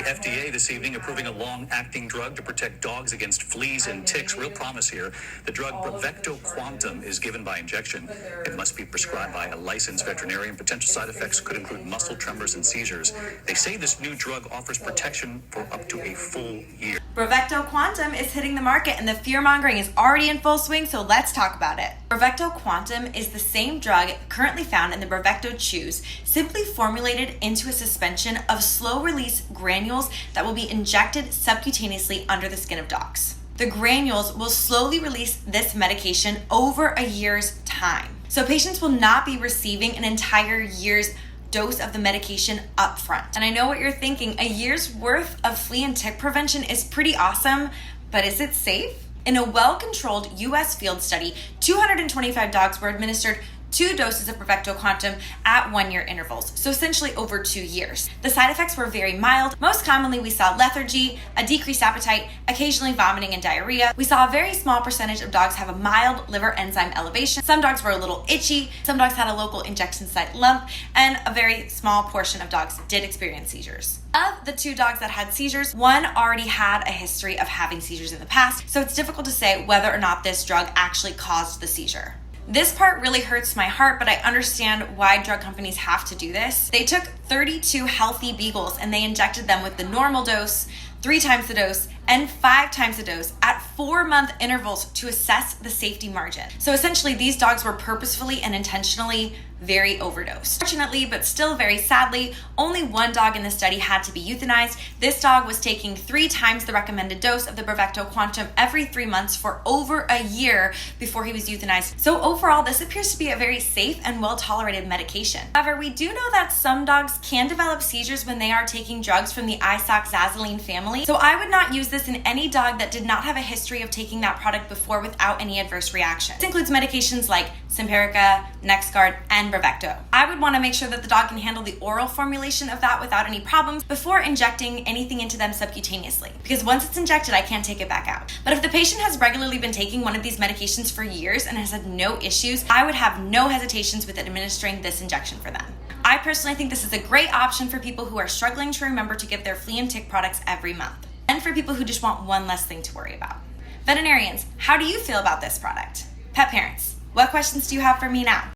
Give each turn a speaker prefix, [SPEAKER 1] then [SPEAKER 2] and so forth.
[SPEAKER 1] FDA this evening approving a long-acting drug to protect dogs against fleas and ticks. Real promise here. The drug Bravecto Quantrum is given by injection. It must be prescribed by a licensed veterinarian. Potential side effects could include muscle tremors and seizures. They say this new drug offers protection for up to a full year.
[SPEAKER 2] Bravecto Quantrum is hitting the market and the fear-mongering is already in full swing, so let's talk about it. Bravecto Quantrum is the same drug currently found in the Bravecto chews, simply formulated into a suspension of slow-release granules that will be injected subcutaneously under the skin of dogs. The granules will slowly release this medication over a year's time. So patients will not be receiving an entire year's dose of the medication up front. And I know what you're thinking, a year's worth of flea and tick prevention is pretty awesome, but is it safe? In a well-controlled US field study, 225 dogs were administered 2 doses of Bravecto Quantrum at 1-year intervals, so essentially over 2 years. The side effects were very mild. Most commonly, we saw lethargy, a decreased appetite, occasionally vomiting and diarrhea. We saw a very small percentage of dogs have a mild liver enzyme elevation. Some dogs were a little itchy, some dogs had a local injection site lump, and a very small portion of dogs did experience seizures. Of the 2 dogs that had seizures, one already had a history of having seizures in the past, so it's difficult to say whether or not this drug actually caused the seizure. This part really hurts my heart, but I understand why drug companies have to do this. They took 32 healthy beagles and they injected them with the normal dose, 3 times the dose, and 5 times the dose at 4-month intervals to assess the safety margin. So essentially, these dogs were purposefully and intentionally very overdosed. Fortunately, but still very sadly, only 1 dog in the study had to be euthanized. This dog was taking 3 times the recommended dose of the Bravecto Quantrum every 3 months for over a year before he was euthanized. So overall, this appears to be a very safe and well-tolerated medication. However, we do know that some dogs can develop seizures when they are taking drugs from the isoxazoline family. So I would not use this in any dog that did not have a history of taking that product before without any adverse reaction. This includes medications like Simparica, NexGard, and Bravecto. I would want to make sure that the dog can handle the oral formulation of that without any problems before injecting anything into them subcutaneously, because once it's injected, I can't take it back out. But if the patient has regularly been taking one of these medications for years and has had no issues, I would have no hesitations with administering this injection for them. I personally think this is a great option for people who are struggling to remember to give their flea and tick products every month, and for people who just want one less thing to worry about. Veterinarians, how do you feel about this product? Pet parents, what questions do you have for me now?